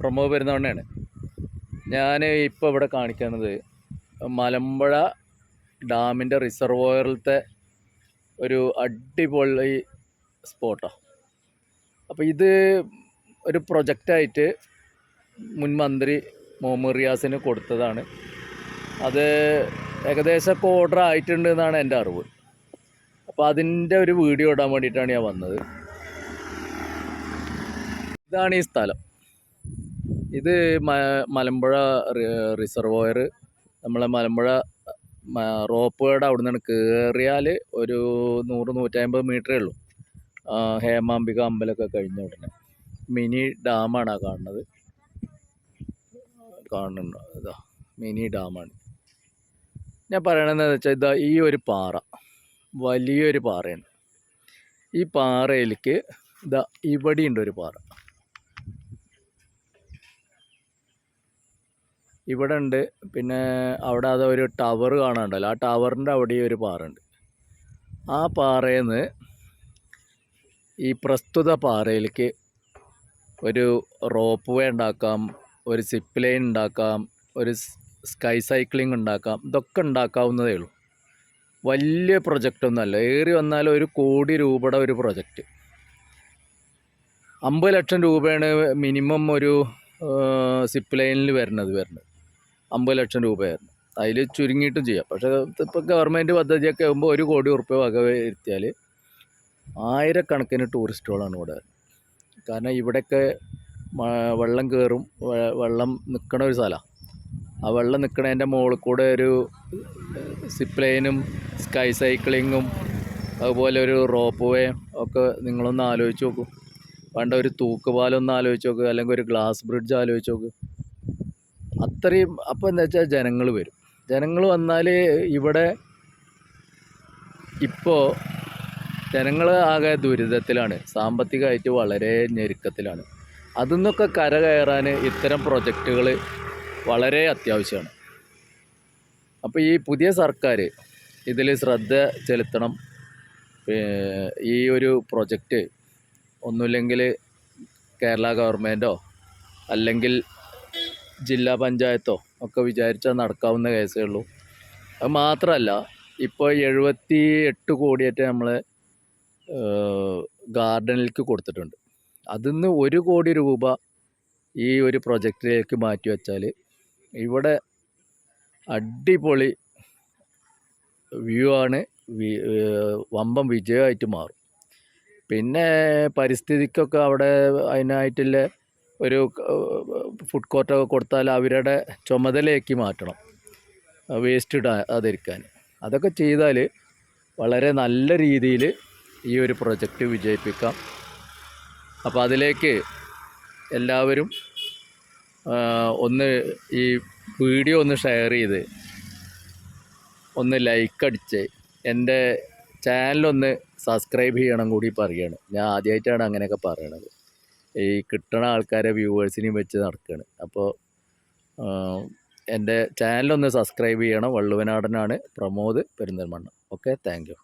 പ്രമോദ് പെരുന്തമണ്ണയാണ്. ഞാൻ ഇപ്പോൾ ഇവിടെ കാണിക്കുന്നത് മലമ്പുഴ ഡാമിൻ്റെ റിസർവോയറിലത്തെ ഒരു അടിപൊളി സ്പോട്ടാണ്. അപ്പോൾ ഇത് ഒരു പ്രൊജക്റ്റായിട്ട് മുൻ മന്ത്രി മുഹമ്മദ് റിയാസിന് കൊടുത്തതാണ്. അത് ഏകദേശം ഓർഡർ ആയിട്ടുണ്ട് എന്നാണ് എൻ്റെ അറിവ്. അപ്പോൾ അതിൻ്റെ ഒരു വീഡിയോ ഇടാൻ വേണ്ടിയിട്ടാണ് ഞാൻ വന്നത്. ഇതാണ് ഈ സ്ഥലം. ഇത് മലമ്പുഴ റിസർവോയർ. നമ്മളെ മലമ്പുഴ റോപ്പ് വേയുടെ അവിടെ നിന്നാണ് കയറിയാൽ ഒരു 100-150 മീറ്ററേ ഉള്ളൂ. ഹേമാംബിക അമ്പലമൊക്കെ കഴിഞ്ഞ ഉടനെ മിനി ഡാമാണ് കാണുന്നത്. കാണുന്നുണ്ടോ? ഇതാ മിനി ഡാമാണ്. ഞാൻ പറയണതെന്ന് വെച്ചാൽ ഇതാ ഈ ഒരു പാറ വലിയൊരു പാറയാണ്. ഈ പാറയിലേക്ക് ഇതാ ഇവിടെയുണ്ട് ഒരു പാറ. ഇവിടെ ഉണ്ട്. പിന്നെ അവിടെ അതൊരു ടവർ കാണാനുണ്ടല്ലോ, ആ ടവറിൻ്റെ അവിടെ ഒരു പാറ ഉണ്ട്. ആ പാറയിൽ നിന്ന് ഈ പ്രസ്തുത പാറയിലേക്ക് ഒരു റോപ്പ് വേ ഉണ്ടാക്കാം, ഒരു സിപ്പ് ലൈൻ ഉണ്ടാക്കാം, ഒരു സ്കൈ സൈക്ലിംഗ് ഉണ്ടാക്കാം. ഇതൊക്കെ ഉണ്ടാക്കാവുന്നതേ ഉള്ളൂ. വലിയ പ്രൊജക്റ്റൊന്നുമല്ല. ഏറി വന്നാൽ 1 കോടി രൂപയുടെ ഒരു പ്രൊജക്റ്റ്. 50 ലക്ഷം രൂപയാണ് മിനിമം ഒരു സിപ്പ് ലൈനിൽ വരുന്നത്. 50 ലക്ഷം രൂപയായിരുന്നു. അതിൽ ചുരുങ്ങിയിട്ടും ചെയ്യാം. പക്ഷേ ഇപ്പോൾ ഗവൺമെൻറ് പദ്ധതിയൊക്കെ ആകുമ്പോൾ 1 കോടി ഉറുപ്പ്യ വക വരുത്തിയാൽ ആയിരക്കണക്കിന് ടൂറിസ്റ്റുകളാണ് ഇവിടെ. കാരണം ഇവിടെയൊക്കെ വെള്ളം കയറും, വെള്ളം നിൽക്കണ ഒരു സ്ഥലമാണ്. ആ വെള്ളം നിൽക്കണതിൻ്റെ മുകളിൽ കൂടെ ഒരു സിപ്പ് ലൈനും സ്കൈ സൈക്ലിങ്ങും അതുപോലെ ഒരു റോപ്പ് വേ ഒക്കെ നിങ്ങളൊന്ന് ആലോചിച്ച് നോക്കൂ. വേണ്ട ഒരു തൂക്കുപാലൊന്ന് ആലോചിച്ച് നോക്ക്, അല്ലെങ്കിൽ ഒരു ഗ്ലാസ് ബ്രിഡ്ജ് ആലോചിച്ച് നോക്ക്. അത്രയും. അപ്പോൾ എന്താ വെച്ചാൽ ജനങ്ങൾ വരും. ജനങ്ങൾ വന്നാൽ ഇവിടെ ഇപ്പോൾ ജനങ്ങൾ ആകെ ദുരിതത്തിലാണ്, സാമ്പത്തികമായിട്ട് വളരെ ഞെരുക്കത്തിലാണ്. അതിൽ നിന്നൊക്കെ കരകയറാൻ ഇത്തരം പ്രൊജക്റ്റുകൾ വളരെ അത്യാവശ്യമാണ്. അപ്പോൾ ഈ പുതിയ സർക്കാർ ഇതിൽ ശ്രദ്ധ ചെലുത്തണം. ഈ ഒരു പ്രൊജക്റ്റ് ഒന്നുമില്ലെങ്കിൽ കേരള ഗവൺമെൻറ്റോ അല്ലെങ്കിൽ ജില്ലാ പഞ്ചായത്തോ ഒക്കെ വിചാരിച്ചാൽ നടക്കാവുന്ന കേസേ ഉള്ളൂ. അത് മാത്രമല്ല, ഇപ്പോൾ 78 കോടിയായിട്ട് നമ്മൾ ഗാർഡനിലേക്ക് കൊടുത്തിട്ടുണ്ട്. അതിൽ നിന്ന് 1 കോടി രൂപ ഈ ഒരു പ്രൊജക്റ്റിലേക്ക് മാറ്റി വെച്ചാൽ ഇവിടെ അടിപൊളി വ്യൂ ആണ്, വമ്പം വിജയമായിട്ട് മാറും. പിന്നെ പരിസ്ഥിതിക്കൊക്കെ അവിടെ അതിനായിട്ടുള്ള ഒരു ഫുഡ് കോർട്ടൊക്കെ കൊടുത്താൽ അവരുടെ ചുമതലയാക്കി മാറ്റണം, വേസ്റ്റ് ഇടാതിരിക്കാൻ. അതൊക്കെ ചെയ്താൽ വളരെ നല്ല രീതിയിൽ ഈ ഒരു പ്രൊജക്റ്റ് വിജയിപ്പിക്കാം. അപ്പോൾ അതിലേക്ക് എല്ലാവരും ഒന്ന് ഈ വീഡിയോ ഒന്ന് ഷെയർ ചെയ്ത് ഒന്ന് ലൈക്ക് അടിച്ച് എൻ്റെ ചാനലൊന്ന് സബ്സ്ക്രൈബ് ചെയ്യണം കൂടി പറയുകയാണ്. ഞാൻ ആദ്യമായിട്ടാണ് അങ്ങനെയൊക്കെ പറയണത്. ഈ കിട്ടണ ആൾക്കാരെ വ്യൂവേഴ്സിനെയും വെച്ച് നടക്കുകയാണ്. അപ്പോൾ എൻ്റെ ചാനലൊന്ന് സബ്സ്ക്രൈബ് ചെയ്യണം. വള്ളുവനാടനാണ്, Pramod Perinthalmanna. Okay, thank U.